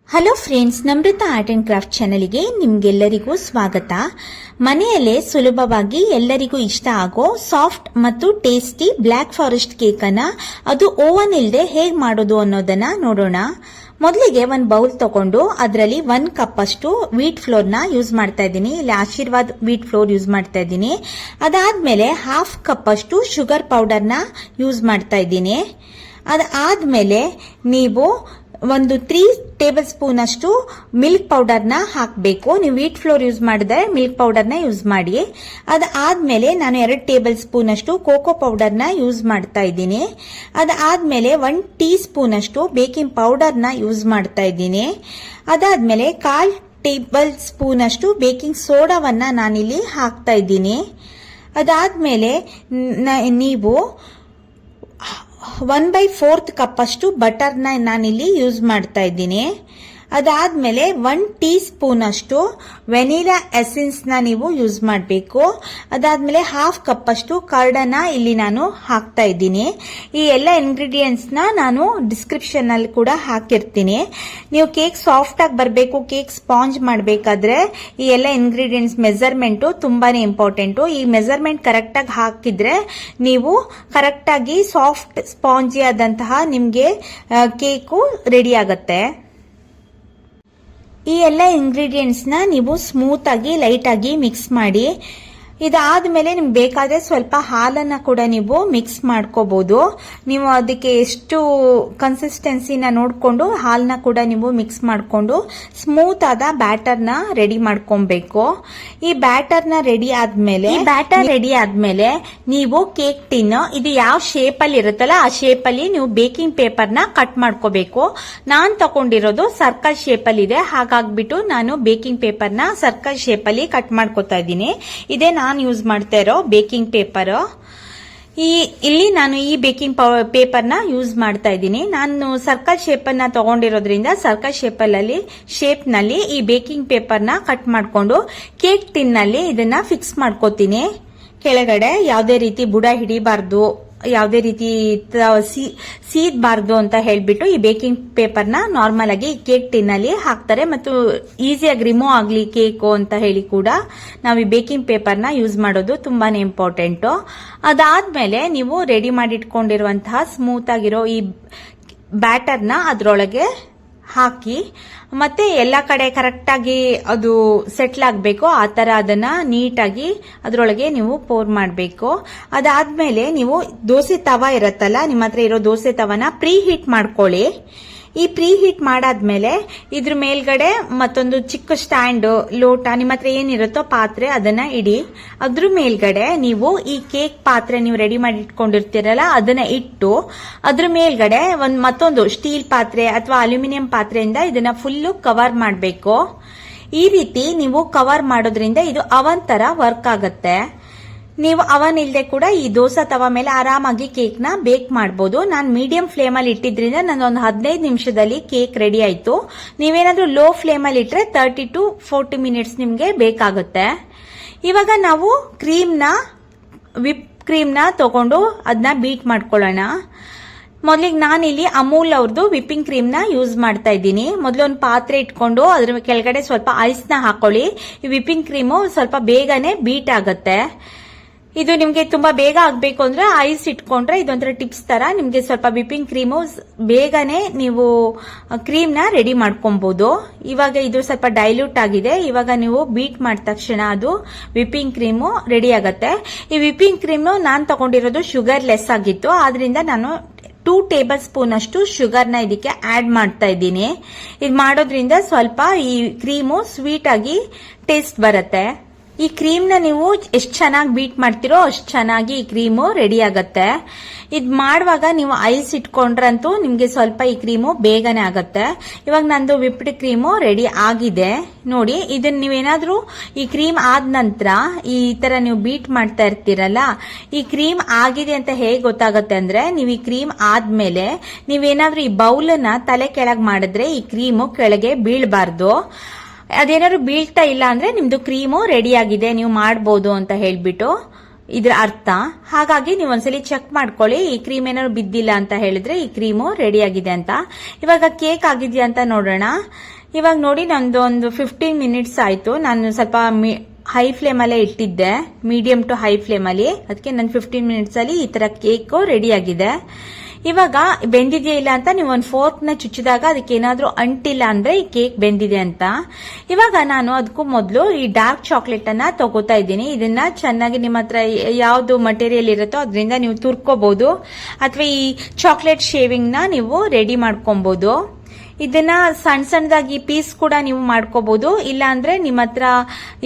Hello friends, Namratha art and craft ಚಾನೆಲ್ಗೆ ನಿಮ್ಗೆಲ್ಲರಿಗೂ ಸ್ವಾಗತ. ಮನೆಯಲ್ಲೇ ಸುಲಭವಾಗಿ ಎಲ್ಲರಿಗೂ ಇಷ್ಟ ಆಗೋ ಸಾಫ್ಟ್ ಮತ್ತು ಟೇಸ್ಟಿ ಬ್ಲ್ಯಾಕ್ ಫಾರೆಸ್ಟ್ ಕೇಕ್ ಅನ್ನ ಅದು ಓವನ್ ಇಲ್ಲದೆ ಹೇಗೆ ಮಾಡೋದು ಅನ್ನೋದನ್ನ ನೋಡೋಣ. ಮೊದಲಿಗೆ ಒಂದು ಬೌಲ್ ತಗೊಂಡು ಅದರಲ್ಲಿ 1 ಕಪ್ ಅಷ್ಟು ವೀಟ್ ಫ್ಲೋರ್ ನ ಯೂಸ್ ಮಾಡ್ತಾ ಇದ್ದೀನಿ. ಇಲ್ಲಿ ಆಶೀರ್ವಾದ್ ವೀಟ್ ಫ್ಲೋರ್ ಯೂಸ್ ಮಾಡ್ತಾ ಇದ್ದೀನಿ. ಅದಾದ್ಮೇಲೆ 1/2 ಕಪ್ ಅಷ್ಟು ಶುಗರ್ ಪೌಡರ್ ನ ಯೂಸ್ ಮಾಡ್ತಾ ಇದ್ದೀನಿ. ಅದಾದ್ಮೇಲೆ ನೀವು ಒಂದು 3 ಟೇಬಲ್ ಸ್ಪೂನ್ ಅಷ್ಟು ಮಿಲ್ಕ್ ಪೌಡರ್ ನ ಹಾಕಬೇಕು. ನೀವು ವೀಟ್ ಫ್ಲೋರ್ ಯೂಸ್ ಮಾಡಿದ್ರೆ ಮಿಲ್ಕ್ ಪೌಡರ್ ನ ಯೂಸ್ ಮಾಡಿ. ಅದಾದ್ಮೇಲೆ ನಾನು 2 ಟೇಬಲ್ ಸ್ಪೂನ್ ಅಷ್ಟು ಕೋಕೋ ಪೌಡರ್ ನ ಯೂಸ್ ಮಾಡ್ತಾ ಇದ್ದೀನಿ. ಅದಾದ್ಮೇಲೆ 1 ಟೀ ಸ್ಪೂನ್ ಅಷ್ಟು ಬೇಕಿಂಗ್ ಪೌಡರ್ ನ ಯೂಸ್ ಮಾಡ್ತಾ ಇದ್ದೀನಿ. ಅದಾದ್ಮೇಲೆ 1/4 ಟೇಬಲ್ ಸ್ಪೂನ್ ಅಷ್ಟು ಬೇಕಿಂಗ್ ಸೋಡಾವನ್ನ ನಾನಿಲ್ಲಿ ಹಾಕ್ತಾ ಇದ್ದೀನಿ. ಅದಾದ್ಮೇಲೆ ನೀವು 1/4 ಕಪ್ ಅಷ್ಟು ಬಟರ್ ನ ನಾನಿಲ್ಲಿ ಯೂಸ್ ಮಾಡ್ತಾ ಇದ್ದೀನಿ. ಅದಾದ್ಮೇಲೆ 1 ಟೀ ಸ್ಪೂನ್ ಅಷ್ಟು ವೆನಿಲಾ ಎಸೆನ್ಸ್ ನ ನೀವು ಯೂಸ್ ಮಾಡಬೇಕು. ಅದಾದ್ಮೇಲೆ 1/2 ಕಪ್ ಅಷ್ಟು ಕರ್ಡನ್ನ ಇಲ್ಲಿ ನಾನು ಹಾಕ್ತಾ ಇದ್ದೀನಿ. ಈ ಎಲ್ಲ ಇಂಗ್ರೀಡಿಯೆಂಟ್ಸ್ ನ ನಾನು ಡಿಸ್ಕ್ರಿಪ್ಷನ್ ಅಲ್ಲಿ ಕೂಡ ಹಾಕಿರ್ತೀನಿ. ನೀವು ಕೇಕ್ ಸಾಫ್ಟ್ ಆಗಿ ಬರಬೇಕು, ಕೇಕ್ ಸ್ಪಾಂಜ್ ಮಾಡಬೇಕಾದ್ರೆ ಈ ಎಲ್ಲ ಇಂಗ್ರೀಡಿಯೆಂಟ್ಸ್ ಮೆಜರ್ಮೆಂಟ್ ತುಂಬಾನೇ ಇಂಪಾರ್ಟೆಂಟ್. ಈ ಮೆಜರ್ಮೆಂಟ್ ಕರೆಕ್ಟ್ ಆಗಿ ಹಾಕಿದ್ರೆ ನೀವು ಕರೆಕ್ಟ್ ಆಗಿ ಸಾಫ್ಟ್ ಸ್ಪಾಂಜಿ ಆದಂತಹ ನಿಮ್ಗೆ ಕೇಕು ರೆಡಿ ಆಗತ್ತೆ. ಈ ಎಲ್ಲ ಇಂಗ್ರೀಡಿಯೆಂಟ್ಸ್ ನ ನೀವು ಸ್ಮೂತ್ ಆಗಿ ಲೈಟ್ ಆಗಿ ಮಿಕ್ಸ್ ಮಾಡಿ. ಇದಾದ್ಮೇಲೆ ನಿಮ್ಗೆ ಬೇಕಾದ್ರೆ ಸ್ವಲ್ಪ ಹಾಲನ್ನ ಕೂಡ ನೀವು ಮಿಕ್ಸ್ ಮಾಡ್ಕೋಬಹುದು. ನೀವು ಅದಕ್ಕೆ ಎಷ್ಟು ಕನ್ಸಿಸ್ಟೆನ್ಸಿನ ನೋಡ್ಕೊಂಡು ಹಾಲನ್ನ ಕೂಡ ನೀವು ಮಿಕ್ಸ್ ಮಾಡ್ಕೊಂಡು ಸ್ಮೂತ್ ಆದ ಬ್ಯಾಟರ್ ನ ರೆಡಿ ಮಾಡ್ಕೊಬೇಕು. ಈ ಬ್ಯಾಟರ್ ನ ರೆಡಿ ಆದ್ಮೇಲೆ ನೀವು ಕೇಕ್ ಟಿನ್ ಇದು ಯಾವ ಶೇಪ್ ಅಲ್ಲಿ ಇರುತ್ತಲ್ಲ ಆ ಶೇಪ್ ಅಲ್ಲಿ ನೀವು ಬೇಕಿಂಗ್ ಪೇಪರ್ ನ ಕಟ್ ಮಾಡ್ಕೋಬೇಕು. ನಾನ್ ತಗೊಂಡಿರೋದು ಸರ್ಕಲ್ ಶೇಪ್ ಅಲ್ಲಿ ಇದೆ, ಹಾಗಾಗ್ಬಿಟ್ಟು ನಾನು ಬೇಕಿಂಗ್ ಪೇಪರ್ ನ ಸರ್ಕಲ್ ಶೇಪ್ ಅಲ್ಲಿ ಕಟ್ ಮಾಡ್ಕೋತಾ ಇದ್ದೀನಿ. ಇದೇ ನಾನು ಯೂಸ್ ಮಾಡ್ತಾ ಇರೋ ಬೇಕಿಂಗ್ ಪೇಪರ್. ಇಲ್ಲಿ ನಾನು ಈ ಬೇಕಿಂಗ್ ಪೇಪರ್ ನ ಯೂಸ್ ಮಾಡ್ತಾ ಇದ್ದೀನಿ. ನಾನು ಸರ್ಕಲ್ ಶೇಪ್ ಅನ್ನ ತಗೊಂಡಿರೋದ್ರಿಂದ ಸರ್ಕಲ್ ಶೇಪ್ ನಲ್ಲಿ ಈ ಬೇಕಿಂಗ್ ಪೇಪರ್ ನ ಕಟ್ ಮಾಡ್ಕೊಂಡು ಕೇಕ್ ಟಿನ್ ನಲ್ಲಿ ಇದನ್ನ ಫಿಕ್ಸ್ ಮಾಡ್ಕೋತೀನಿ. ಕೆಳಗಡೆ ಯಾವುದೇ ರೀತಿ ಬುಡ ಹಿಡಿಬಾರ್ದು, ಯಾವುದೇ ರೀತಿ ಸೀದ್ಬಾರ್ದು ಅಂತ ಹೇಳ್ಬಿಟ್ಟು ಈ ಬೇಕಿಂಗ್ ಪೇಪರ್ ನ ನಾರ್ಮಲ್ ಆಗಿ ಕೇಕ್ ಟಿನ್ ಅಲ್ಲಿ ಹಾಕ್ತಾರೆ ಮತ್ತು ಈಸಿಯಾಗಿ ರಿಮೂವ್ ಆಗ್ಲಿ ಕೇಕು ಅಂತ ಹೇಳಿ ಕೂಡ ನಾವು ಈ ಬೇಕಿಂಗ್ ಪೇಪರ್ ನ ಯೂಸ್ ಮಾಡೋದು ತುಂಬಾನೇ ಇಂಪಾರ್ಟೆಂಟ್. ಅದಾದ್ಮೇಲೆ ನೀವು ರೆಡಿ ಮಾಡಿ ಇಟ್ಕೊಂಡಿರುವಂತಹ ಸ್ಮೂತ್ ಆಗಿರೋ ಈ ಬ್ಯಾಟರ್ ನ ಅದ್ರೊಳಗೆ ಹಾಕಿ ಮತ್ತೆ ಎಲ್ಲ ಕಡೆ ಕರೆಕ್ಟ್ ಆಗಿ ಅದು ಸೆಟ್ಲ್ ಆಗಬೇಕು. ಆ ತರ ಅದನ್ನ ನೀಟಾಗಿ ಅದರೊಳಗೆ ನೀವು ಪೋರ್ ಮಾಡಬೇಕು. ಅದಾದ್ಮೇಲೆ ನೀವು ದೋಸೆ ತವ ಇರತ್ತಲ್ಲ, ನಿಮ್ಮ ಹತ್ರ ಇರೋ ದೋಸೆ ತವನ ಪ್ರೀ ಹೀಟ್ ಮಾಡ್ಕೊಳ್ಳಿ. ಈ ಪ್ರೀ ಹೀಟ್ ಮಾಡಾದ್ಮೇಲೆ ಇದ್ರ ಮೇಲ್ಗಡೆ ಮತ್ತೊಂದು ಚಿಕ್ಕ ಸ್ಟ್ಯಾಂಡ್, ಲೋಟ, ನಿಮ್ಮ ಹತ್ರ ಏನಿರುತ್ತೋ ಪಾತ್ರೆ ಅದನ್ನ ಇಡಿ. ಅದ್ರ ಮೇಲ್ಗಡೆ ನೀವು ಈ ಕೇಕ್ ಪಾತ್ರೆ ನೀವು ರೆಡಿ ಮಾಡಿ ಇಟ್ಕೊಂಡಿರ್ತೀರಲ್ಲ ಅದನ್ನ ಇಟ್ಟು ಅದ್ರ ಮೇಲ್ಗಡೆ ಮತ್ತೊಂದು ಸ್ಟೀಲ್ ಪಾತ್ರೆ ಅಥವಾ ಅಲ್ಯೂಮಿನಿಯಂ ಪಾತ್ರೆಯಿಂದ ಇದನ್ನ ಫುಲ್ಲು ಕವರ್ ಮಾಡಬೇಕು. ಈ ರೀತಿ ನೀವು ಕವರ್ ಮಾಡೋದ್ರಿಂದ ಇದು ಅವನ್ ತರ ವರ್ಕ್ ಆಗತ್ತೆ. ನೀವು ಅವನ್ ಇಲ್ಲದೆ ಕೂಡ ಈ ದೋಸೆ ತವ ಮೇಲೆ ಆರಾಮಾಗಿ ಕೇಕ್ ನ ಬೇಕ್ ಮಾಡಬಹುದು. ನಾನು ಮೀಡಿಯಂ ಫ್ಲೇಮ್ ಅಲ್ಲಿ ಇಟ್ಟಿದ್ರಿಂದ ನನ್ನೊಂದು 15 ನಿಮಿಷದಲ್ಲಿ ಕೇಕ್ ರೆಡಿ ಆಯ್ತು. ನೀವೇನಾದ್ರೂ ಲೋ ಫ್ಲೇಮ್ ಅಲ್ಲಿ ಇಟ್ರೆ 30 to 40 ಮಿನಿಟ್ಸ್ ನಿಮ್ಗೆ ಬೇಕಾಗುತ್ತೆ. ಇವಾಗ ನಾವು ವಿಪ್ ಕ್ರೀಮ್ ನ ತಗೊಂಡು ಅದನ್ನ ಬೀಟ್ ಮಾಡ್ಕೊಳ್ಳೋಣ. ಮೊದಲಿಗೆ ನಾನಿಲ್ಲಿ ಅಮೂಲ್ ಅವ್ರದ್ದು ವಿಪ್ಪಿಂಗ್ ಕ್ರೀಮ್ ನ ಯೂಸ್ ಮಾಡ್ತಾ ಇದ್ದೀನಿ. ಮೊದಲು ಒಂದು ಪಾತ್ರೆ ಇಟ್ಕೊಂಡು ಅದ್ರ ಕೆಳಗಡೆ ಸ್ವಲ್ಪ ಐಸ್ ನ ಹಾಕೊಳ್ಳಿ. ಈ ವಿಪ್ಪಿಂಗ್ ಕ್ರೀಮು ಸ್ವಲ್ಪ ಬೇಗನೆ ಬೀಟ್ ಆಗತ್ತೆ. ಇದು ನಿಮ್ಗೆ ತುಂಬಾ ಬೇಗ ಆಗ್ಬೇಕು ಅಂದ್ರೆ ಐಸ್ ಇಟ್ಕೊಂಡ್ರೆ ಇದೊಂಥರ ಟಿಪ್ಸ್ ತರ ನಿಮ್ಗೆ ಸ್ವಲ್ಪ ವಿಪ್ಪಿಂಗ್ ಕ್ರೀಮು ಬೇಗನೆ ನೀವು ಕ್ರೀಮ್ ನ ರೆಡಿ ಮಾಡ್ಕೊಬಹುದು. ಇವಾಗ ಇದು ಸ್ವಲ್ಪ ಡೈಲ್ಯೂಟ್ ಆಗಿದೆ. ಇವಾಗ ನೀವು ಬೀಟ್ ಮಾಡಿದ ತಕ್ಷಣ ಅದು ವಿಪ್ಪಿಂಗ್ ಕ್ರೀಮು ರೆಡಿ ಆಗತ್ತೆ. ಈ ವಿಪ್ಪಿಂಗ್ ಕ್ರೀಮ್ ನಾನ್ ತಗೊಂಡಿರೋದು ಶುಗರ್ ಲೆಸ್ ಆಗಿತ್ತು, ಆದ್ರಿಂದ ನಾನು 2 ಟೇಬಲ್ ಸ್ಪೂನ್ ಅಷ್ಟು ಶುಗರ್ ನ ಇದಕ್ಕೆ ಆಡ್ ಮಾಡ್ತಾ ಇದ್ದೀನಿ. ಇದು ಮಾಡೋದ್ರಿಂದ ಸ್ವಲ್ಪ ಈ ಕ್ರೀಮು ಸ್ವೀಟ್ ಆಗಿ ಟೇಸ್ಟ್ ಬರುತ್ತೆ. ಈ ಕ್ರೀಮ್ ನ ನೀವು ಎಷ್ಟು ಚೆನ್ನಾಗಿ ಬೀಟ್ ಮಾಡ್ತಿರೋ ಅಷ್ಟು ಚೆನ್ನಾಗಿ ಈ ಕ್ರೀಮು ರೆಡಿ ಆಗತ್ತೆ. ಇದ್ ಮಾಡುವಾಗ ನೀವು ಐಸ್ ಇಟ್ಕೊಂಡ್ರಂತೂ ನಿಮ್ಗೆ ಸ್ವಲ್ಪ ಈ ಕ್ರೀಮು ಬೇಗನೆ ಆಗತ್ತೆ. ಇವಾಗ ನಂದು ವಿಪ್ಡ್ ಕ್ರೀಮು ರೆಡಿ ಆಗಿದೆ ನೋಡಿ. ಇದನ್ನ ನೀವೇನಾದ್ರೂ ಈ ಕ್ರೀಮ್ ಆದ ನಂತರ ಈ ತರ ನೀವು ಬೀಟ್ ಮಾಡ್ತಾ ಇರ್ತೀರಲ್ಲ, ಈ ಕ್ರೀಮ್ ಆಗಿದೆ ಅಂತ ಹೇಗೆ ಗೊತ್ತಾಗತ್ತೆ ಅಂದ್ರೆ ನೀವು ಈ ಕ್ರೀಮ್ ಆದ್ಮೇಲೆ ನೀವೇನಾದ್ರೂ ಈ ಬೌಲನ್ನ ತಲೆ ಕೆಳಗ್ ಮಾಡಿದ್ರೆ ಈ ಕ್ರೀಮು ಕೆಳಗೆ ಬೀಳ್ಬಾರ್ದು. ಅದೇನಾದ್ರು ಬೀಳ್ತಾ ಇಲ್ಲ ಅಂದ್ರೆ ನಿಮ್ದು ಕ್ರೀಮು ರೆಡಿ ಆಗಿದೆ, ನೀವು ಮಾಡಬಹುದು ಅಂತ ಹೇಳ್ಬಿಟ್ಟು ಇದ್ರ ಅರ್ಥ. ಹಾಗಾಗಿ ನೀವು ಒಂದ್ಸಲಿ ಚೆಕ್ ಮಾಡ್ಕೊಳ್ಳಿ, ಈ ಕ್ರೀಮ್ ಏನಾದ್ರು ಬಿದ್ದಿಲ್ಲ ಅಂತ ಹೇಳಿದ್ರೆ ಈ ಕ್ರೀಮು ರೆಡಿ ಆಗಿದೆ ಅಂತ. ಇವಾಗ ಕೇಕ್ ಆಗಿದೆಯಾ ಅಂತ ನೋಡೋಣ. ಇವಾಗ ನೋಡಿ ನಂದು ಒಂದು 15 ಮಿನಿಟ್ಸ್ ಆಯ್ತು. ನಾನು ಸ್ವಲ್ಪ ಹೈ ಫ್ಲೇಮ್ ಅಲ್ಲೇ ಇಟ್ಟಿದ್ದೆ, ಮೀಡಿಯಂ ಟು ಹೈ ಫ್ಲೇಮ್ ಅಲ್ಲಿ. ಅದಕ್ಕೆ ನನ್ನ 15 ಮಿನಿಟ್ಸ್ ಅಲ್ಲಿ ಈ ತರ ಕೇಕ್ ರೆಡಿ ಆಗಿದೆ. ಇವಾಗ ಬೆಂದಿದೆಯಾ ಇಲ್ಲ ಅಂತ ನೀವು ಒಂದು ಫೋರ್ಕ್ ನ ಚುಚ್ಚಿದಾಗ ಅದಕ್ಕೆ ಏನಾದ್ರೂ ಅಂಟಿಲ್ಲ ಅಂದ್ರೆ ಈ ಕೇಕ್ ಬೆಂದಿದೆ ಅಂತ. ಇವಾಗ ನಾನು ಅದಕ್ಕೂ ಮೊದಲು ಈ ಡಾರ್ಕ್ ಚಾಕ್ಲೇಟ್ ಅನ್ನ ತಗೋತಾ ಇದ್ದೀನಿ. ಇದನ್ನ ಚೆನ್ನಾಗಿ ನಿಮ್ಮ ಹತ್ರ ಯಾವ್ದು ಮಟೀರಿಯಲ್ ಇರುತ್ತೋ ಅದರಿಂದ ನೀವು ತುರ್ಕೋಬಹುದು, ಅಥವಾ ಈ ಚಾಕ್ಲೇಟ್ ಶೇವಿಂಗ್ ನ ನೀವು ರೆಡಿ ಮಾಡ್ಕೊಬಹುದು. ಇದನ್ನ ಸಣ್ಣ ಸಣ್ಣದಾಗಿ ಪೀಸ್ ಕೂಡ ನೀವು ಮಾಡ್ಕೋಬಹುದು. ಇಲ್ಲ ಅಂದ್ರೆ ನಿಮ್ಮ ಹತ್ರ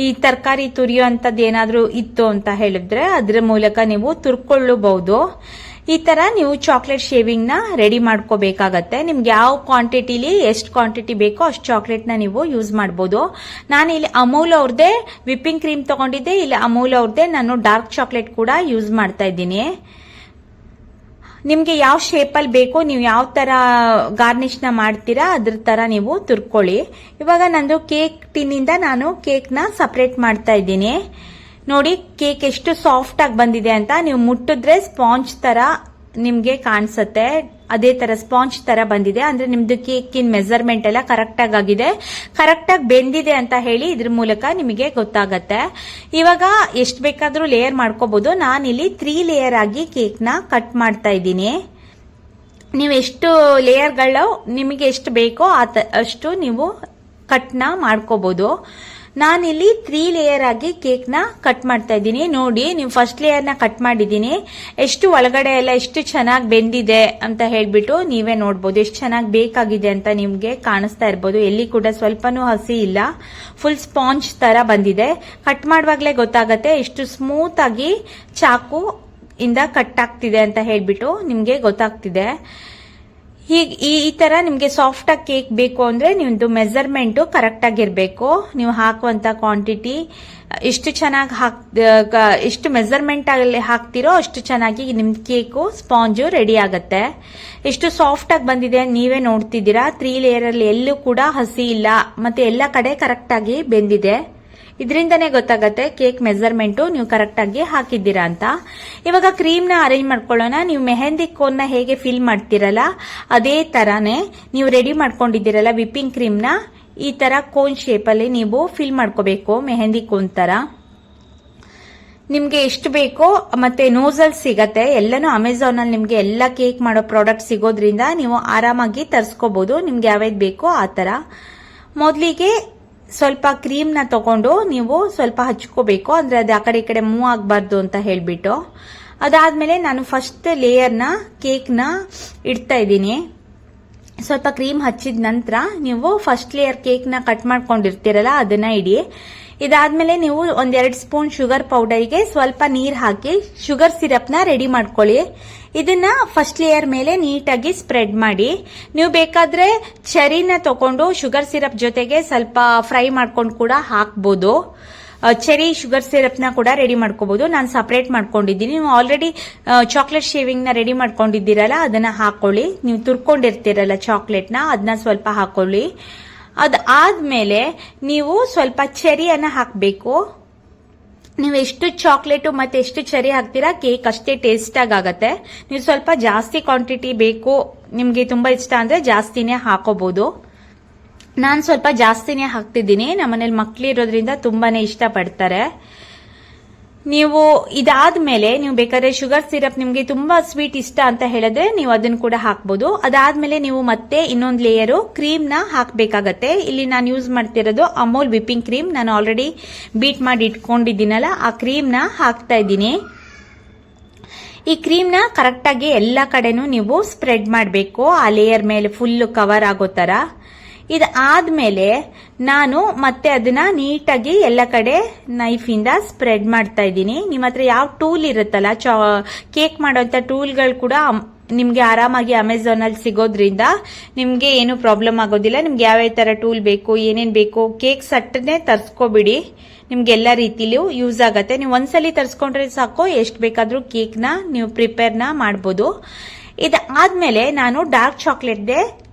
ಈ ತರಕಾರಿ ತುರಿಯೋ ಅಂತದ್ದು ಏನಾದ್ರೂ ಇತ್ತು ಅಂತ ಹೇಳಿದ್ರೆ ಅದ್ರ ಮೂಲಕ ನೀವು ತುರ್ಕೊಳ್ಳಬಹುದು. ಈ ತರ ನೀವು ಚಾಕ್ಲೇಟ್ ಶೇವಿಂಗ್ ನ ರೆಡಿ ಮಾಡ್ಕೋಬೇಕಾಗತ್ತೆ. ನಿಮ್ಗೆ ಯಾವ ಕ್ವಾಂಟಿಟಿಲಿ ಎಷ್ಟು ಕ್ವಾಂಟಿಟಿ ಬೇಕೋ ಅಷ್ಟು ಚಾಕ್ಲೇಟ್ ನ ನೀವು ಯೂಸ್ ಮಾಡಬಹುದು. ನಾನು ಇಲ್ಲಿ ಅಮೂಲ್ ಅವ್ರದ್ದೇ ವಿಪ್ಪಿಂಗ್ ಕ್ರೀಮ್ ತಗೊಂಡಿದ್ದೆ, ಇಲ್ಲಿ ಅಮೂಲ್ ಅವ್ರದ್ದೇ ನಾನು ಡಾರ್ಕ್ ಚಾಕ್ಲೇಟ್ ಕೂಡ ಯೂಸ್ ಮಾಡ್ತಾ ಇದ್ದೀನಿ. ನಿಮ್ಗೆ ಯಾವ ಶೇಪ್ ಅಲ್ಲಿ ಬೇಕೋ, ನೀವು ಯಾವ ತರ ಗಾರ್ನಿಶ್ ನ ಮಾಡ್ತೀರಾ ಅದ್ರ ತರ ನೀವು ತುರ್ಕೊಳ್ಳಿ. ಇವಾಗ ನಂದು ಕೇಕ್ ಟಿನ್ನಿಂದ ನಾನು ಕೇಕ್ ನ ಸಪರೇಟ್ ಮಾಡ್ತಾ ಇದ್ದೀನಿ. ನೋಡಿ ಕೇಕ್ ಎಷ್ಟು ಸಾಫ್ಟ್ ಆಗಿ ಬಂದಿದೆ ಅಂತ. ನೀವು ಮುಟ್ಟಿದ್ರೆ ಸ್ಪಾಂಜ್ ತರ ನಿಮ್ಗೆ ಕಾಣಿಸುತ್ತೆ, ಅದೇ ತರ ಸ್ಪಾಂಜ್ ತರ ಬಂದಿದೆ. ಅಂದ್ರೆ ನಿಮ್ದು ಕೇಕಿನ ಮೆಜರ್ಮೆಂಟ್ ಎಲ್ಲ ಕರೆಕ್ಟ್ ಆಗಿದೆ, ಕರೆಕ್ಟ್ ಆಗಿ ಬೆಂದಿದೆ ಅಂತ ಹೇಳಿ ಇದ್ರ ಮೂಲಕ ನಿಮಗೆ ಗೊತ್ತಾಗತ್ತೆ. ಇವಾಗ ಎಷ್ಟು ಬೇಕಾದ್ರೂ ಲೇಯರ್ ಮಾಡ್ಕೋಬಹುದು. ನಾನಿಲ್ಲಿ 3 ಲೇಯರ್ ಆಗಿ ಕೇಕ್ ನ ಕಟ್ ಮಾಡ್ತಾ ಇದ್ದೀನಿ. ನೀವು ಎಷ್ಟು ಲೇಯರ್ಗಳು ನಿಮಗೆ ಎಷ್ಟು ಬೇಕೋ ಅಷ್ಟು ನೀವು ಕಟ್ ನ ಮಾಡ್ಕೋಬಹುದು. ನಾನಿಲ್ಲಿ 3 ಲೇಯರ್ ಆಗಿ ಕೇಕ್ ನ ಕಟ್ ಮಾಡ್ತಾ ಇದ್ದೀನಿ. ನೋಡಿ, ನೀವು ಫಸ್ಟ್ ಲೇಯರ್ ನ ಕಟ್ ಮಾಡಿದ್ದೀನಿ. ಎಷ್ಟು ಒಳಗಡೆ ಎಲ್ಲ ಎಷ್ಟು ಚೆನ್ನಾಗಿ ಬೆಂದಿದೆ ಅಂತ ಹೇಳ್ಬಿಟ್ಟು ನೀವೇ ನೋಡ್ಬೋದು. ಎಷ್ಟು ಚೆನ್ನಾಗಿ ಬೇಕಾಗಿದೆ ಅಂತ ನಿಮ್ಗೆ ಕಾಣಿಸ್ತಾ ಇರ್ಬೋದು. ಎಲ್ಲಿ ಕೂಡ ಸ್ವಲ್ಪನೂ ಹಸಿ ಇಲ್ಲ, ಫುಲ್ ಸ್ಪಾಂಜ್ ತರ ಬಂದಿದೆ. ಕಟ್ ಮಾಡುವಾಗ್ಲೇ ಗೊತ್ತಾಗತ್ತೆ ಎಷ್ಟು ಸ್ಮೂತ್ ಆಗಿ ಚಾಕು ಇಂದ ಕಟ್ ಆಗ್ತಿದೆ ಅಂತ ಹೇಳ್ಬಿಟ್ಟು ನಿಮ್ಗೆ ಗೊತ್ತಾಗ್ತಿದೆ. ಈ ತರ ನಿಮ್ಗೆ ಸಾಫ್ಟ್ ಆಗಿ ಕೇಕ್ ಬೇಕು ಅಂದ್ರೆ ನಿಮ್ದು ಮೆಜರ್ಮೆಂಟ್ ಕರೆಕ್ಟ್ ಆಗಿರ್ಬೇಕು. ನೀವು ಹಾಕುವಂತ ಕ್ವಾಂಟಿಟಿ ಎಷ್ಟು ಚೆನ್ನಾಗಿ ಎಷ್ಟು ಮೆಜರ್ಮೆಂಟ್ ಅಲ್ಲಿ ಹಾಕ್ತಿರೋ ಅಷ್ಟು ಚೆನ್ನಾಗಿ ನಿಮ್ದು ಕೇಕು ಸ್ಪಾಂಜು ರೆಡಿ ಆಗತ್ತೆ. ಎಷ್ಟು ಸಾಫ್ಟ್ ಆಗಿ ಬಂದಿದೆ ನೀವೇ ನೋಡ್ತಿದ್ದೀರಾ. 3 ಲೇಯರ್ ಅಲ್ಲಿ ಎಲ್ಲೂ ಕೂಡ ಹಸಿ ಇಲ್ಲ, ಮತ್ತೆ ಎಲ್ಲ ಕಡೆ ಕರೆಕ್ಟ್ ಆಗಿ ಬೆಂದಿದೆ. ಇದರಿಂದನೇ ಗೊತ್ತಾಗತ್ತೆ ಕೇಕ್ ಮೆಜರ್ಮೆಂಟ್ ನೀವು ಕರೆಕ್ಟ್ ಆಗಿ ಹಾಕಿದ್ದೀರಾ ಅಂತ. ಇವಾಗ ಕ್ರೀಮ್ ನ ಅರೇಂಜ್ ಮಾಡ್ಕೊಳ್ಳೋಣ. ನೀವು ಮೆಹಂದಿ ಕೋನ್ ನ ಹೇಗೆ ಫಿಲ್ ಮಾಡ್ತಿರಲ್ಲ ಅದೇ ತರಾನೇ ನೀವು ರೆಡಿ ಮಾಡ್ಕೊಂಡಿದ್ದೀರಲ್ಲ ವಿಪ್ಪಿಂಗ್ ಕ್ರೀಮ್ ನ ಈ ತರ ಕೋನ್ ಶೇಪ್ ಅಲ್ಲಿ ನೀವು ಫಿಲ್ ಮಾಡ್ಕೋಬೇಕು, ಮೆಹಂದಿ ಕೋನ್ ತರ. ನಿಮ್ಗೆ ಎಷ್ಟು ಬೇಕೋ ಮತ್ತೆ ನೋಸಲ್ ಸಿಗತ್ತೆ, ಎಲ್ಲಾನು ಅಮೆಝಾನ್ ಅಲ್ಲಿ ನಿಮ್ಗೆ ಎಲ್ಲ ಕೇಕ್ ಮಾಡೋ ಪ್ರಾಡಕ್ಟ್ ಸಿಗೋದ್ರಿಂದ ನೀವು ಆರಾಮಾಗಿ ತರಿಸ್ಕೋಬಹುದು ನಿಮ್ಗೆ ಯಾವ್ಯಾವ್ದು ಬೇಕೋ ಆ ತರ. ಮೊದಲಿಗೆ ಸ್ವಲ್ಪ ಕ್ರೀಮ್ ನ ತಗೊಂಡು ನೀವು ಸ್ವಲ್ಪ ಹಚ್ಕೋಬೇಕು, ಅಂದ್ರೆ ಅದು ಆ ಕಡೆ ಈ ಕಡೆ ಮೂವ್ ಆಗಬಾರ್ದು ಅಂತ ಹೇಳ್ಬಿಟ್ಟು. ಅದಾದ್ಮೇಲೆ ನಾನು ಫಸ್ಟ್ ಲೇಯರ್ ನ ಕೇಕ್ ನ ಇಡ್ತಾ ಇದ್ದೀನಿ. ಸ್ವಲ್ಪ ಕ್ರೀಮ್ ಹಚ್ಚಿದ ನಂತರ ನೀವು ಫಸ್ಟ್ ಲೇಯರ್ ಕೇಕ್ ನ ಕಟ್ ಮಾಡ್ಕೊಂಡಿರ್ತೀರಲ್ಲ ಅದನ್ನ ಇಡಿ. ಇದಾದ್ಮೇಲೆ ನೀವು 1-2 ಸ್ಪೂನ್ ಶುಗರ್ ಪೌಡರ್ಗೆ ಸ್ವಲ್ಪ ನೀರ್ ಹಾಕಿ ಶುಗರ್ ಸಿರಪ್ ನ ರೆಡಿ ಮಾಡ್ಕೊಳ್ಳಿ. ಇದನ್ನ ಫಸ್ಟ್ ಲೇಯರ್ ಮೇಲೆ ನೀಟಾಗಿ ಸ್ಪ್ರೆಡ್ ಮಾಡಿ. ನೀವು ಬೇಕಾದ್ರೆ ಚೆರಿನ ತಗೊಂಡು ಶುಗರ್ ಸಿರಪ್ ಜೊತೆಗೆ ಸ್ವಲ್ಪ ಫ್ರೈ ಮಾಡ್ಕೊಂಡು ಕೂಡ ಹಾಕ್ಬೋದು. ಚೆರಿ ಶುಗರ್ ಸಿರಪ್ ನ ಕೂಡ ರೆಡಿ ಮಾಡ್ಕೋಬಹುದು. ನಾನು ಸಪರೇಟ್ ಮಾಡ್ಕೊಂಡಿದ್ದೀನಿ. ನೀವು ಆಲ್ರೆಡಿ ಚಾಕ್ಲೇಟ್ ಶೇವಿಂಗ್ ನ ರೆಡಿ ಮಾಡ್ಕೊಂಡಿದ್ದೀರಲ್ಲ ಅದನ್ನ ಹಾಕೊಳ್ಳಿ. ನೀವು ತುರ್ಕೊಂಡಿರ್ತೀರಲ್ಲ ಚಾಕ್ಲೇಟ್ ನ ಅದನ್ನ ಸ್ವಲ್ಪ ಹಾಕೊಳ್ಳಿ. ಅದಾದ್ಮೇಲೆ ನೀವು ಸ್ವಲ್ಪ ಚೆರಿಯನ್ನ ಹಾಕಬೇಕು. ನೀವು ಎಷ್ಟು ಚಾಕ್ಲೇಟ್ ಮತ್ತೆ ಎಷ್ಟು ಚೆರಿ ಹಾಕ್ತೀರಾ ಕೇಕ್ ಅಷ್ಟೇ ಟೇಸ್ಟ್ ಆಗತ್ತೆ. ನೀವು ಸ್ವಲ್ಪ ಜಾಸ್ತಿ ಕ್ವಾಂಟಿಟಿ ಬೇಕು, ನಿಮ್ಗೆ ತುಂಬಾ ಇಷ್ಟ ಅಂದ್ರೆ ಜಾಸ್ತಿನೇ ಹಾಕೋಬಹುದು. ನಾನು ಸ್ವಲ್ಪ ಜಾಸ್ತಿನೇ ಹಾಕ್ತಿದ್ದೀನಿ. ನಮ್ಮನೇಲಿ ಮಕ್ಳಿರೋದ್ರಿಂದ ತುಂಬಾನೇ ಇಷ್ಟ ಪಡ್ತಾರೆ. ನೀವು ಇದಾದ್ಮೇಲೆ ನೀವು ಬೇಕಾದ್ರೆ ಶುಗರ್ ಸಿರಪ್ ನಿಮ್ಗೆ ತುಂಬಾ ಸ್ವೀಟ್ ಇಷ್ಟ ಅಂತ ಹೇಳಿದ್ರೆ ನೀವು ಅದನ್ನ ಕೂಡ ಹಾಕ್ಬೋದು. ಅದಾದ್ಮೇಲೆ ನೀವು ಮತ್ತೆ ಇನ್ನೊಂದು ಲೇಯರು ಕ್ರೀಮ್ ನ ಹಾಕ್ಬೇಕಾಗತ್ತೆ. ಇಲ್ಲಿ ನಾನು ಯೂಸ್ ಮಾಡ್ತಿರೋದು ಅಮೂಲ್ ವಿಪ್ಪಿಂಗ್ ಕ್ರೀಮ್. ನಾನು ಆಲ್ರೆಡಿ ಬೀಟ್ ಮಾಡಿ ಇಟ್ಕೊಂಡಿದ್ದೀನಲ್ಲ ಆ ಕ್ರೀಮ್ ನ ಹಾಕ್ತಾ ಇದ್ದೀನಿ. ಈ ಕ್ರೀಮ್ ನ ಕರೆಕ್ಟ್ ಆಗಿ ಎಲ್ಲಾ ಕಡೆನೂ ನೀವು ಸ್ಪ್ರೆಡ್ ಮಾಡಬೇಕು, ಆ ಲೇಯರ್ ಮೇಲೆ ಫುಲ್ ಕವರ್ ಆಗೋ ತರ. ಇದಾದ್ಮೇಲೆ ನಾನು ಮತ್ತೆ ಅದನ್ನ ನೀಟಾಗಿ ಎಲ್ಲ ಕಡೆ ನೈಫ್ ಇಂದ ಸ್ಪ್ರೆಡ್ ಮಾಡ್ತಾ ಇದ್ದೀನಿ. ನಿಮ್ಮ ಹತ್ರ ಯಾವ ಟೂಲ್ ಇರುತ್ತಲ್ಲ ಕೇಕ್ ಮಾಡೋಂತ ಟೂಲ್ಗಳು ಕೂಡ ನಿಮ್ಗೆ ಆರಾಮಾಗಿ ಅಮೆಝಾನ್ ಅಲ್ಲಿ ಸಿಗೋದ್ರಿಂದ ನಿಮ್ಗೆ ಏನು ಪ್ರಾಬ್ಲಮ್ ಆಗೋದಿಲ್ಲ. ನಿಮ್ಗೆ ಯಾವ್ಯಾವ ತರ ಟೂಲ್ ಬೇಕು ಏನೇನ್ ಬೇಕು ಕೇಕ್ ಸಟ್ಟನೆ ತರ್ಸ್ಕೊಬಿಡಿ, ನಿಮ್ಗೆ ಎಲ್ಲಾ ರೀತಿಲೂ ಯೂಸ್ ಆಗತ್ತೆ. ನೀವು ಒಂದ್ಸಲಿ ತರ್ಸ್ಕೊಂಡ್ರೆ ಸಾಕು, ಎಷ್ಟು ಬೇಕಾದ್ರೂ ಕೇಕ್ ನ ನೀವು ಪ್ರಿಪೇರ್ ನ ಮಾಡಬಹುದು. ಇದಾದ್ಮೇಲೆ ನಾನು ಡಾರ್ಕ್ ಚಾಕ್ಲೇಟ್ಗೆ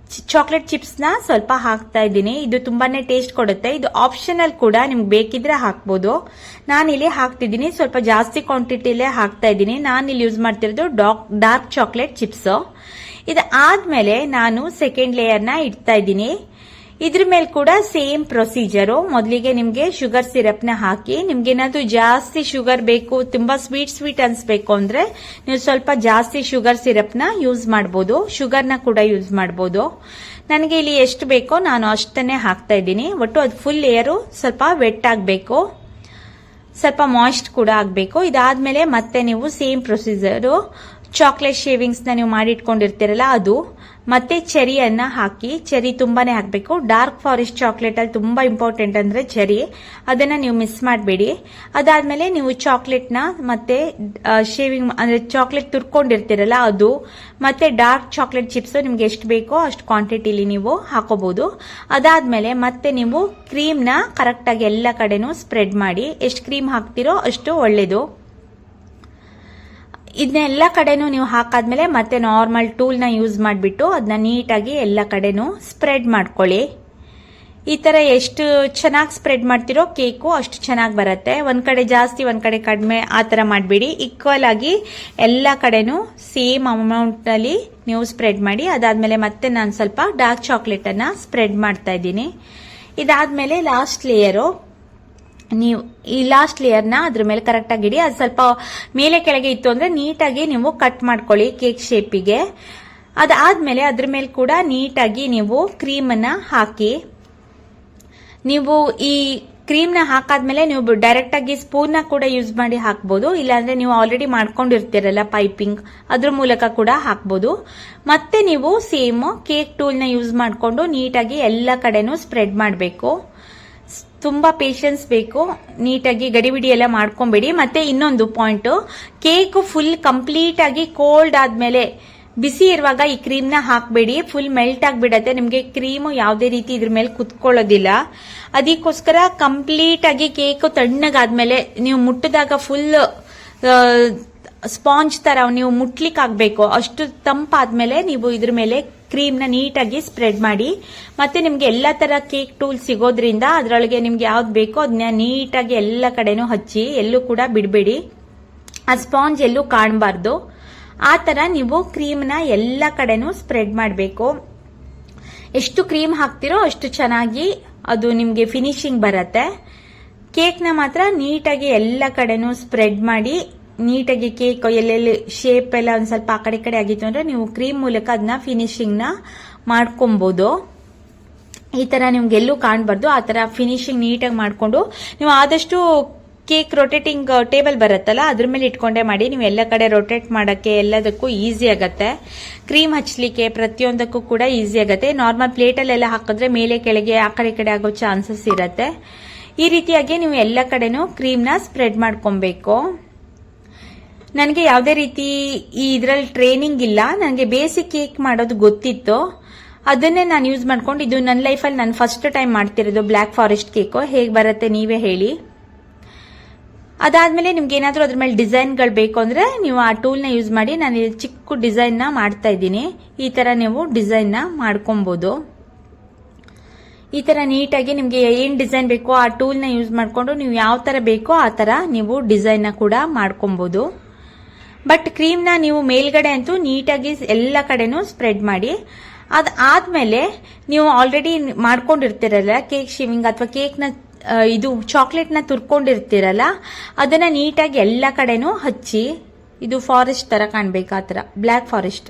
ಚಾಕ್ಲೇಟ್ ಚಿಪ್ಸ್ನ ಸ್ವಲ್ಪ ಹಾಕ್ತಾ ಇದ್ದೀನಿ. ಇದು ತುಂಬಾನೇ ಟೇಸ್ಟ್ ಕೊಡುತ್ತೆ. ಇದು ಆಪ್ಷನಲ್ ಕೂಡ, ನಿಮ್ಗೆ ಬೇಕಿದ್ರೆ ಹಾಕ್ಬೋದು. ನಾನಿಲ್ಲಿ ಹಾಕ್ತಿದ್ದೀನಿ, ಸ್ವಲ್ಪ ಜಾಸ್ತಿ ಕ್ವಾಂಟಿಟಿಲೇ ಹಾಕ್ತಾ ಇದ್ದೀನಿ. ನಾನಿಲ್ಲಿ ಯೂಸ್ ಮಾಡ್ತಿರೋದು ಡಾರ್ಕ್ ಚಾಕ್ಲೇಟ್ ಚಿಪ್ಸ್. ಇದು ಆದ್ಮೇಲೆ ನಾನು ಸೆಕೆಂಡ್ ಲೇಯರ್ನ ಇಡ್ತಾ ಇದ್ದೀನಿ. ಇದ್ರ ಮೇಲೆ ಕೂಡ ಸೇಮ್ ಪ್ರೊಸೀಜರು. ಮೊದಲಿಗೆ ನಿಮ್ಗೆ ಶುಗರ್ ಸಿರಪ್ನ ಹಾಕಿ, ನಿಮ್ಗೆ ಏನಾದ್ರು ಜಾಸ್ತಿ ಶುಗರ್ ಬೇಕು, ತುಂಬಾ ಸ್ವೀಟ್ ಅನ್ಸ್ಬೇಕು ಅಂದ್ರೆ ನೀವು ಸ್ವಲ್ಪ ಜಾಸ್ತಿ ಶುಗರ್ ಸಿರಪ್ನ ಯೂಸ್ ಮಾಡಬಹುದು, ಶುಗರ್ನ ಕೂಡ ಯೂಸ್ ಮಾಡಬಹುದು. ನನಗೆ ಇಲ್ಲಿ ಎಷ್ಟು ಬೇಕೋ ನಾನು ಅಷ್ಟನ್ನೇ ಹಾಕ್ತಾ ಇದ್ದೀನಿ. ಒಟ್ಟು ಅದು ಫುಲ್ ಲೇಯರು ಸ್ವಲ್ಪ ವೆಟ್ ಆಗಬೇಕು, ಸ್ವಲ್ಪ ಮಾಯ್ಸ್ಟ್ ಕೂಡ ಆಗಬೇಕು. ಇದಾದ್ಮೇಲೆ ಮತ್ತೆ ನೀವು ಸೇಮ್ ಪ್ರೊಸೀಜರು, ಚಾಕ್ಲೇಟ್ ಶೇವಿಂಗ್ಸ್ ನ ನೀವು ಮಾಡಿಟ್ಕೊಂಡಿರ್ತೀರಲ್ಲ ಅದು, ಮತ್ತೆ ಚೆರಿಯನ್ನ ಹಾಕಿ, ಚೆರಿ ತುಂಬಾನೇ ಹಾಕಬೇಕು. ಡಾರ್ಕ್ ಫಾರೆಸ್ಟ್ ಚಾಕ್ಲೇಟ್ ಅಲ್ಲಿ ತುಂಬಾ ಇಂಪಾರ್ಟೆಂಟ್ ಅಂದ್ರೆ ಚೆರಿ, ಅದನ್ನ ನೀವು ಮಿಸ್ ಮಾಡಬೇಡಿ. ಅದಾದ್ಮೇಲೆ ನೀವು ಚಾಕ್ಲೇಟ್ ನ ಮತ್ತೆ ಶೇವಿಂಗ್ ಅಂದ್ರೆ ಚಾಕ್ಲೇಟ್ ತುರ್ಕೊಂಡಿರ್ತೀರಲ್ಲ ಅದು, ಮತ್ತೆ ಡಾರ್ಕ್ ಚಾಕ್ಲೇಟ್ ಚಿಪ್ಸ್ ನಿಮ್ಗೆ ಎಷ್ಟು ಬೇಕೋ ಅಷ್ಟು ಕ್ವಾಂಟಿಟಿಲಿ ನೀವು ಹಾಕೋಬಹುದು. ಅದಾದ್ಮೇಲೆ ಮತ್ತೆ ನೀವು ಕ್ರೀಮ್ ನ ಕರೆಕ್ಟ್ ಆಗಿ ಎಲ್ಲ ಕಡೆನೂ ಸ್ಪ್ರೆಡ್ ಮಾಡಿ. ಎಷ್ಟು ಕ್ರೀಮ್ ಹಾಕ್ತಿರೋ ಅಷ್ಟು ಒಳ್ಳೇದು. ಇದನ್ನೆಲ್ಲ ಕಡೆನೂ ನೀವು ಹಾಕಾದ್ಮೇಲೆ ಮತ್ತೆ ನಾರ್ಮಲ್ ಟೂಲ್ನ ಯೂಸ್ ಮಾಡಿಬಿಟ್ಟು ಅದನ್ನ ನೀಟಾಗಿ ಎಲ್ಲ ಕಡೆನೂ ಸ್ಪ್ರೆಡ್ ಮಾಡ್ಕೊಳ್ಳಿ. ಈ ತರ ಎಷ್ಟು ಚೆನ್ನಾಗಿ ಸ್ಪ್ರೆಡ್ ಮಾಡ್ತಿರೋ ಕೇಕು ಅಷ್ಟು ಚೆನ್ನಾಗಿ ಬರುತ್ತೆ. ಒಂದ್ ಕಡೆ ಜಾಸ್ತಿ ಒಂದ್ ಕಡೆ ಕಡಿಮೆ ಆ ತರ ಮಾಡಬೇಡಿ. ಈಕ್ವಲ್ ಆಗಿ ಎಲ್ಲ ಕಡೆನೂ ಸೇಮ್ ಅಮೌಂಟ್ ಅಲ್ಲಿ ನೀವು ಸ್ಪ್ರೆಡ್ ಮಾಡಿ. ಅದಾದ್ಮೇಲೆ ಮತ್ತೆ ನಾನು ಸ್ವಲ್ಪ ಡಾರ್ಕ್ ಚಾಕ್ಲೇಟ್ ಅನ್ನ ಸ್ಪ್ರೆಡ್ ಮಾಡ್ತಾ ಇದ್ದೀನಿ. ಇದಾದ್ಮೇಲೆ ಲಾಸ್ಟ್ ಲೇಯರು, ನೀವು ಈ ಲಾಸ್ಟ್ ಲೇಯರ್ನ ಅದ್ರ ಮೇಲೆ ಕರೆಕ್ಟ್ ಆಗಿ ಇಡಿ. ಅದು ಸ್ವಲ್ಪ ಮೇಲೆ ಕೆಳಗೆ ಇತ್ತು ಅಂದ್ರೆ ನೀಟಾಗಿ ನೀವು ಕಟ್ ಮಾಡ್ಕೊಳ್ಳಿ ಕೇಕ್ ಶೇಪಿಗೆ. ಅದಾದ್ಮೇಲೆ ಅದ್ರ ಮೇಲೆ ಕೂಡ ನೀಟಾಗಿ ನೀವು ಕ್ರೀಮ್ ಅನ್ನ ಹಾಕಿ. ನೀವು ಈ ಕ್ರೀಮ್ ನ ಹಾಕಾದ್ಮೇಲೆ ನೀವು ಡೈರೆಕ್ಟ್ ಆಗಿ ಸ್ಪೂನ್ ನ ಕೂಡ ಯೂಸ್ ಮಾಡಿ ಹಾಕ್ಬೋದು, ಇಲ್ಲಾಂದ್ರೆ ನೀವು ಆಲ್ರೆಡಿ ಮಾಡ್ಕೊಂಡಿರ್ತೀರಲ್ಲ ಪೈಪಿಂಗ್, ಅದ್ರ ಮೂಲಕ ಕೂಡ ಹಾಕ್ಬೋದು. ಮತ್ತೆ ನೀವು ಸೇಮ್ ಕೇಕ್ ಟೂಲ್ ನ ಯೂಸ್ ಮಾಡ್ಕೊಂಡು ನೀಟಾಗಿ ಎಲ್ಲ ಕಡೆನೂ ಸ್ಪ್ರೆಡ್ ಮಾಡಬೇಕು. ತುಂಬಾ ಪೇಷನ್ಸ್ ಬೇಕು, ನೀಟಾಗಿ ಗಡಿಬಿಡಿ ಎಲ್ಲ ಮಾಡ್ಕೊಂಬೇಡಿ. ಮತ್ತೆ ಇನ್ನೊಂದು ಪಾಯಿಂಟ್, ಕೇಕ್ ಫುಲ್ ಕಂಪ್ಲೀಟ್ ಆಗಿ ಕೋಲ್ಡ್ ಆದ್ಮೇಲೆ ಬಿಸಿ ಇರುವಾಗ ಈ ಕ್ರೀಮ್ ನ ಹಾಕಬೇಡಿ, ಫುಲ್ ಮೆಲ್ಟ್ ಆಗಿಬಿಡತ್ತೆ. ನಿಮ್ಗೆ ಕ್ರೀಮ್ ಯಾವುದೇ ರೀತಿ ಇದ್ರ ಮೇಲೆ ಕುತ್ಕೊಳ್ಳೋದಿಲ್ಲ. ಅದಕ್ಕೋಸ್ಕರ ಕಂಪ್ಲೀಟ್ ಆಗಿ ಕೇಕ್ ತಣ್ಣಗಾದ್ಮೇಲೆ ನೀವು ಮುಟ್ಟಿದಾಗ ಫುಲ್ ಸ್ಪಾಂಜ್ ತರ ನೀವು ಮುಟ್ಲಿಕ್ಕೆ ಆಗ್ಬೇಕು. ಅಷ್ಟು ತಂಪಾದ್ಮೇಲೆ ನೀವು ಇದ್ರ ಮೇಲೆ ಕ್ರೀಮ್ ನ ನೀಟಾಗಿ ಸ್ಪ್ರೆಡ್ ಮಾಡಿ. ಮತ್ತೆ ನಿಮ್ಗೆ ಎಲ್ಲಾ ತರ ಕೇಕ್ ಟೂಲ್ ಸಿಗೋದ್ರಿಂದ ಅದ್ರೊಳಗೆ ನಿಮ್ಗೆ ಯಾವ್ದು ಬೇಕೋ ಅದನ್ನ ನೀಟಾಗಿ ಎಲ್ಲ ಕಡೆನೂ ಹಚ್ಚಿ, ಎಲ್ಲೂ ಕೂಡ ಬಿಡಬೇಡಿ. ಆ ಸ್ಪಾಂಜ್ ಎಲ್ಲೂ ಕಾಣಬಾರ್ದು. ಆ ತರ ನೀವು ಕ್ರೀಮ್ ನ ಎಲ್ಲ ಕಡೆನೂ ಸ್ಪ್ರೆಡ್ ಮಾಡಬೇಕು. ಎಷ್ಟು ಕ್ರೀಮ್ ಹಾಕ್ತಿರೋ ಅಷ್ಟು ಚೆನ್ನಾಗಿ ಅದು ನಿಮ್ಗೆ ಫಿನಿಶಿಂಗ್ ಬರತ್ತೆ. ಕೇಕ್ ನ ಮಾತ್ರ ನೀಟಾಗಿ ಎಲ್ಲ ಕಡೆನೂ ಸ್ಪ್ರೆಡ್ ಮಾಡಿ. ನೀಟಾಗಿ ಕೇಕ್ ಎಲ್ಲೆಲ್ಲಿ ಶೇಪ್ ಎಲ್ಲ ಒಂದ್ ಸ್ವಲ್ಪ ಆ ಕಡೆ ಈ ಕಡೆ ಆಗಿತ್ತು ಅಂದ್ರೆ ನೀವು ಕ್ರೀಮ್ ಮೂಲಕ ಅದನ್ನ ಫಿನಿಶಿಂಗ್ ನ ಮಾಡ್ಕೊಬಹುದು. ಈ ತರ ನಿಮ್ಗೆ ಎಲ್ಲೂ ಕಾಣಬಾರ್ದು. ಆ ತರ ಫಿನಿಶಿಂಗ್ ನೀಟಾಗಿ ಮಾಡ್ಕೊಂಡು ನೀವು ಆದಷ್ಟು ಕೇಕ್ ರೊಟೇಟಿಂಗ್ ಟೇಬಲ್ ಬರುತ್ತಲ್ಲ ಅದ್ರ ಮೇಲೆ ಇಟ್ಕೊಂಡೇ ಮಾಡಿ. ನೀವು ಎಲ್ಲ ಕಡೆ ರೊಟೇಟ್ ಮಾಡಕ್ಕೆ ಎಲ್ಲದಕ್ಕೂ ಈಸಿ ಆಗತ್ತೆ. ಕ್ರೀಮ್ ಹಚ್ಚಲಿಕ್ಕೆ ಪ್ರತಿಯೊಂದಕ್ಕೂ ಕೂಡ ಈಸಿ ಆಗತ್ತೆ. ನಾರ್ಮಲ್ ಪ್ಲೇಟಲ್ಲೆಲ್ಲ ಹಾಕಿದ್ರೆ ಮೇಲೆ ಕೆಳಗೆ ಆ ಕಡೆ ಈ ಕಡೆ ಆಗೋ ಚಾನ್ಸಸ್ ಇರತ್ತೆ. ಈ ರೀತಿಯಾಗಿ ನೀವು ಎಲ್ಲ ಕಡೆನೂ ಕ್ರೀಮ್ ನ ಸ್ಪ್ರೆಡ್ ಮಾಡ್ಕೊಬೇಕು. ನನಗೆ ಯಾವುದೇ ರೀತಿ ಈ ಇದ್ರಲ್ಲಿ ಟ್ರೈನಿಂಗ್ ಇಲ್ಲ, ನನಗೆ ಬೇಸಿಕ್ ಕೇಕ್ ಮಾಡೋದು ಗೊತ್ತಿತ್ತು, ಅದನ್ನೇ ನಾನು ಯೂಸ್ ಮಾಡ್ಕೊಂಡು ಇದು ನನ್ನ ಲೈಫಲ್ಲಿ ನಾನು ಫಸ್ಟ್ ಟೈಮ್ ಮಾಡ್ತಿರೋದು ಬ್ಲ್ಯಾಕ್ ಫಾರೆಸ್ಟ್ ಕೇಕು. ಹೇಗೆ ಬರುತ್ತೆ ನೀವೇ ಹೇಳಿ. ಅದಾದ್ಮೇಲೆ ನಿಮ್ಗೆ ಏನಾದರೂ ಅದ್ರ ಮೇಲೆ ಡಿಸೈನ್ಗಳು ಬೇಕು ಅಂದ್ರೆ ನೀವು ಆ ಟೂಲ್ ನ ಯೂಸ್ ಮಾಡಿ. ನಾನು ಚಿಕ್ಕ ಡಿಸೈನ್ ನ ಮಾಡ್ತಾ ಇದ್ದೀನಿ. ಈ ತರ ನೀವು ಡಿಸೈನ್ ನ ಮಾಡ್ಕೊಬಹುದು. ಈ ತರ ನೀಟಾಗಿ ನಿಮ್ಗೆ ಏನ್ ಡಿಸೈನ್ ಬೇಕೋ ಆ ಟೂಲ್ ನ ಯೂಸ್ ಮಾಡ್ಕೊಂಡು ನೀವು ಯಾವ ತರ ಬೇಕೋ ಆ ತರ ನೀವು ಡಿಸೈನ್ ನ ಕೂಡ ಮಾಡ್ಕೊಬಹುದು. ಬಟ್ ಕ್ರೀಮ್ ನ ನೀವು ಮೇಲ್ಗಡೆ ಅಂತೂ ನೀಟಾಗಿ ಎಲ್ಲ ಕಡೆನೂ ಸ್ಪ್ರೆಡ್ ಮಾಡಿ. ಅದಾದ್ಮೇಲೆ ನೀವು ಆಲ್ರೆಡಿ ಮಾಡ್ಕೊಂಡಿರ್ತೀರಲ್ಲ ಕೇಕ್ ಶೇವಿಂಗ್ ಅಥವಾ ಕೇಕ್ ನ ಇದು ಚಾಕ್ಲೇಟ್ ನ ತುರ್ಕೊಂಡಿರ್ತೀರಲ್ಲ ಅದನ್ನ ನೀಟಾಗಿ ಎಲ್ಲ ಕಡೆನೂ ಹಚ್ಚಿ. ಇದು ಫಾರೆಸ್ಟ್ ತರ ಕಾಣ್ಬೇಕು, ಆ ತರ ಬ್ಲ್ಯಾಕ್ ಫಾರೆಸ್ಟ್.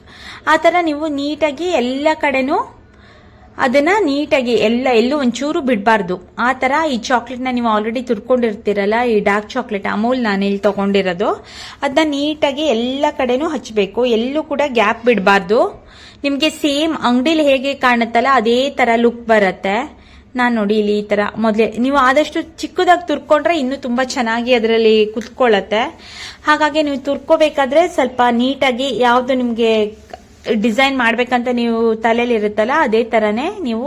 ಆ ತರ ನೀವು ನೀಟಾಗಿ ಎಲ್ಲ ಕಡೆನೂ ಅದನ್ನ ನೀಟಾಗಿ ಎಲ್ಲೂ ಒಂಚೂರು ಬಿಡಬಾರ್ದು. ಆ ತರ ಈ ಚಾಕ್ಲೇಟ್ ನ ನೀವು ಆಲ್ರೆಡಿ ತುರ್ಕೊಂಡಿರ್ತೀರಲ್ಲ, ಈ ಡಾರ್ಕ್ ಚಾಕ್ಲೇಟ್ ಅಮೂಲ್ ನಾನು ಇಲ್ಲಿ ತಗೊಂಡಿರೋದು, ಅದನ್ನ ನೀಟಾಗಿ ಎಲ್ಲ ಕಡೆನೂ ಹಚ್ಚಬೇಕು. ಎಲ್ಲೂ ಕೂಡ ಗ್ಯಾಪ್ ಬಿಡಬಾರ್ದು. ನಿಮ್ಗೆ ಸೇಮ್ ಅಂಗಡಿಲಿ ಹೇಗೆ ಕಾಣುತ್ತಲ್ಲ ಅದೇ ತರ ಲುಕ್ ಬರುತ್ತೆ. ನಾನ್ ನೋಡಿ ಇಲ್ಲಿ ಈ ತರ ಮೊದಲೇ ನೀವು ಆದಷ್ಟು ಚಿಕ್ಕದಾಗಿ ತುರ್ಕೊಂಡ್ರೆ ಇನ್ನೂ ತುಂಬಾ ಚೆನ್ನಾಗಿ ಅದರಲ್ಲಿ ಕುತ್ಕೊಳ್ಳುತ್ತೆ. ಹಾಗಾಗಿ ನೀವು ತುರ್ಕೋಬೇಕಾದ್ರೆ ಸ್ವಲ್ಪ ನೀಟಾಗಿ ಯಾವ್ದು ನಿಮ್ಗೆ ಡಿಸೈನ್ ಮಾಡ್ಬೇಕಂತ ನೀವು ತಲೆಯಲ್ಲಿ ಇರುತ್ತಲ್ಲ ಅದೇ ತರನೇ ನೀವು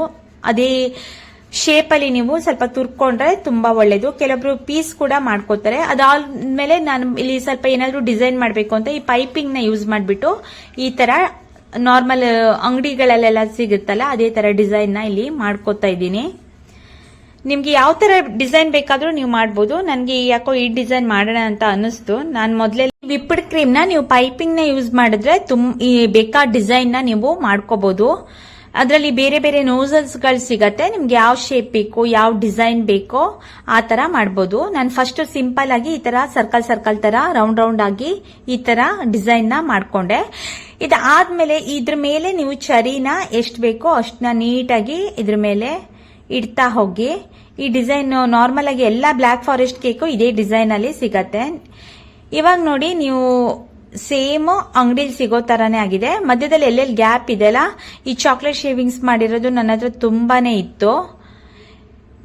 ಅದೇ ಶೇಪ್ ಅಲ್ಲಿ ನೀವು ಸ್ವಲ್ಪ ತುರ್ಕೊಂಡ್ರೆ ತುಂಬಾ ಒಳ್ಳೇದು. ಕೆಲವೊಬ್ರು ಪೀಸ್ ಕೂಡ ಮಾಡ್ಕೋತಾರೆ. ಅದಾದ್ಮೇಲೆ ನಾನು ಇಲ್ಲಿ ಸ್ವಲ್ಪ ಏನಾದ್ರು ಡಿಸೈನ್ ಮಾಡ್ಬೇಕು ಅಂತ ಈ ಪೈಪಿಂಗ್ ನ ಯೂಸ್ ಮಾಡ್ಬಿಟ್ಟು ಈ ತರ ನಾರ್ಮಲ್ ಅಂಗಡಿಗಳಲ್ಲೆಲ್ಲ ಸಿಗುತ್ತಲ್ಲ ಅದೇ ತರ ಡಿಸೈನ್ ನ ಇಲ್ಲಿ ಮಾಡ್ಕೋತಾ ಇದ್ದೀನಿ. ನಿಮ್ಗೆ ಯಾವ ತರ ಡಿಸೈನ್ ಬೇಕಾದ್ರೂ ನೀವು ಮಾಡ್ಬೋದು. ನನ್ಗೆ ಯಾಕೋ ಈ ಡಿಸೈನ್ ಮಾಡೋಣ ಅಂತ ಅನಿಸ್ತು. ನಾನು ಮೊದಲೇ ವಿಪ್ಡ್ ಕ್ರೀಮ್ ನ ನೀವು ಪೈಪಿಂಗ್ ನ ಯೂಸ್ ಮಾಡಿದ್ರೆ ಬೇಕಾದ ಡಿಸೈನ್ ನ ನೀವು ಮಾಡ್ಕೋಬಹುದು. ಅದರಲ್ಲಿ ಬೇರೆ ಬೇರೆ ನೋಸಲ್ಸ್ ಗಳು ಸಿಗತ್ತೆ. ನಿಮ್ಗೆ ಯಾವ ಶೇಪ್ ಬೇಕು, ಯಾವ ಡಿಸೈನ್ ಬೇಕೋ ಆ ತರ ಮಾಡಬಹುದು. ನಾನು ಫಸ್ಟ್ ಸಿಂಪಲ್ ಆಗಿ ಈ ತರ ಸರ್ಕಲ್ ಸರ್ಕಲ್ ತರ ರೌಂಡ್ ರೌಂಡ್ ಆಗಿ ಈ ತರ ಡಿಸೈನ್ ನ ಮಾಡ್ಕೊಂಡೆ. ಇದಾದ್ಮೇಲೆ ಇದ್ರ ಮೇಲೆ ನೀವು ಚರಿನ ಎಷ್ಟು ಬೇಕೋ ಅಷ್ಟನ್ನ ನೀಟಾಗಿ ಇದ್ರ ಮೇಲೆ ಇಡ್ತಾ ಹೋಗಿ. ಈ ಡಿಸೈನ್ ನಾರ್ಮಲ್ ಆಗಿ ಎಲ್ಲ ಬ್ಲಾಕ್ ಫಾರೆಸ್ಟ್ ಕೇಕು ಇದೇ ಡಿಸೈನ್ ಅಲ್ಲಿ ಸಿಗತ್ತೆ. ಇವಾಗ ನೋಡಿ ನೀವು ಸೇಮ್ ಅಂಗಡಿಲಿ ಸಿಗೋ ತರಾನೇ ಆಗಿದೆ. ಮಧ್ಯದಲ್ಲಿ ಎಲ್ಲೆಲ್ಲಿ ಗ್ಯಾಪ್ ಇದೆಯಲ್ಲ, ಈ ಚಾಕ್ಲೇಟ್ ಶೇವಿಂಗ್ಸ್ ಮಾಡಿರೋದು ನನ್ನ ಹತ್ರ ತುಂಬಾನೇ ಇತ್ತು.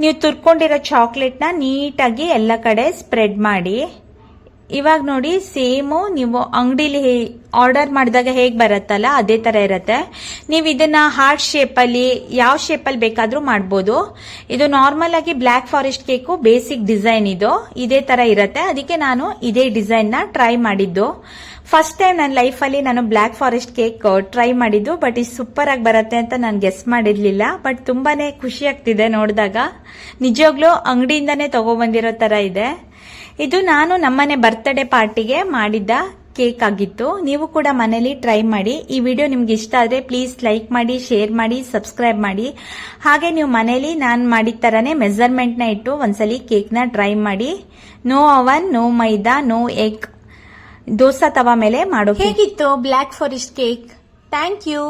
ನೀವು ತುರ್ಕೊಂಡಿರೋ ಚಾಕ್ಲೇಟ್ ನ ನೀಟಾಗಿ ಎಲ್ಲ ಕಡೆ ಸ್ಪ್ರೆಡ್ ಮಾಡಿ. ಇವಾಗ ನೋಡಿ ಸೇಮು ನೀವು ಅಂಗಡಿಲಿ ಆರ್ಡರ್ ಮಾಡಿದಾಗ ಹೇಗ್ ಬರುತ್ತಲ್ಲ ಅದೇ ತರ ಇರತ್ತೆ. ನೀವು ಇದನ್ನ ಹಾರ್ಟ್ ಶೇಪ್ ಅಲ್ಲಿ ಯಾವ ಶೇಪ್ ಅಲ್ಲಿ ಬೇಕಾದ್ರೂ ಮಾಡಬಹುದು. ಇದು ನಾರ್ಮಲ್ ಆಗಿ black forest cake basic design ಇದು ಇದೇ ತರ ಇರತ್ತೆ. ಅದಕ್ಕೆ ನಾನು ಇದೇ ಡಿಸೈನ್ ನ ಟ್ರೈ ಮಾಡಿದ್ದು. ಫಸ್ಟ್ ಟೈಮ್ ನನ್ನ ಲೈಫ್ ಅಲ್ಲಿ ನಾನು ಬ್ಲಾಕ್ ಫಾರೆಸ್ಟ್ ಕೇಕ್ ಟ್ರೈ ಮಾಡಿದ್ದು. ಬಟ್ ಇದು ಸೂಪರ್ ಆಗಿ ಬರುತ್ತೆ ಅಂತ ನಾನು ಗೆಸ್ ಮಾಡಿರ್ಲಿಲ್ಲ. ಬಟ್ ತುಂಬಾನೇ ಖುಷಿ ಆಗ್ತಿದೆ ನೋಡಿದಾಗ. ನಿಜವಾಗ್ಲೂ ಅಂಗಡಿಯಿಂದಾನೇ ತಗೊಬಂದಿರೋ ತರ ಇದೆ. ಇದು ನಾನು ನಮ್ಮನೆ ಬರ್ತ್ಡೇ ಪಾರ್ಟಿಗೆ ಮಾಡಿದ್ದ ಕೇಕ್ ಆಗಿತ್ತು. ನೀವು ಕೂಡ ಮನೇಲಿ ಟ್ರೈ ಮಾಡಿ. ಈ ವಿಡಿಯೋ ನಿಮ್ಗೆ ಇಷ್ಟ ಆದ್ರೆ ಪ್ಲೀಸ್ ಲೈಕ್ ಮಾಡಿ, ಶೇರ್ ಮಾಡಿ, ಸಬ್ಸ್ಕ್ರೈಬ್ ಮಾಡಿ. ಹಾಗೆ ನೀವು ಮನೇಲಿ ನಾನು ಮಾಡಿದ ತರನೇ ಮೆಜರ್ಮೆಂಟ್ ನ ಇಟ್ಟು ಒಂದ್ಸಲಿ ಕೇಕ್ ನ ಟ್ರೈ ಮಾಡಿ. No oven, no maida, no egg, dosa tawa ಮೇಲೆ ಮಾಡೋ. ಹೇಗಿತ್ತು black forest cake? Thank you.